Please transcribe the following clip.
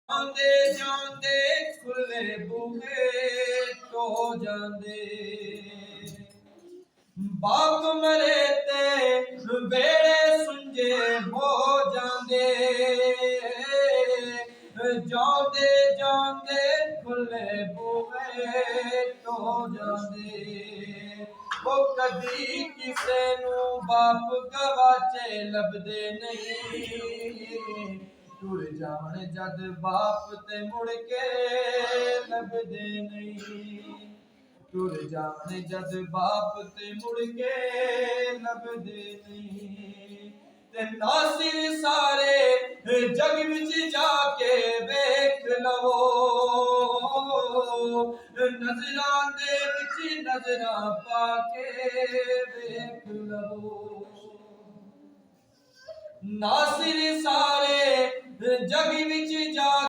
ਜਾਂਦੇ ਜਾਂਦੇ ਖੁੱਲੇ ਬੂਹੇ ਟੋ ਜਾਂਦੇ। ਬਾਪ ਮਰੇ ਤੇ ਵੇੜੇ ਸੁੰਝੇ ਹੋ ਜਾਂਦੇ। ਜਾਂਦੇ ਜਾਂਦੇ ਖੁੱਲੇ ਬੂਹੇ ਟੋ ਜਾਂਦੇ। ਉਹ ਕਦੀ ਕਿਸੇ ਨੂੰ ਬਾਪ ਗਵਾਚੇ ਲੱਭਦੇ ਨਹੀਂ। ਟੁਰ ਜਾਣ ਜਦ ਬਾਪ ਤੇ ਮੁੜ ਕੇ ਲੱਭਦੇ ਨਹੀਂ। ਟੁਰ ਜਾਣ ਜਦ ਬਾਪ ਤੇ ਮੁੜ ਕੇ ਲੱਭਦੇ ਨਹੀਂ। ਤੇ ਨਾਸਿਰ ਸਾਰੇ ਜਗ ਵਿੱਚ ਜਾ ਕੇ ਵੇਖ ਲਵੋ। ਨਜ਼ਰਾਂ ਦੇ ਵਿੱਚ ਨਜ਼ਰਾਂ ਪਾ ਕੇ ਵੇਖ ਲਵੋ। ਨਾਸਿਰ ਸਾਰੇ ਜਗ ਵਿੱਚ ਜਾ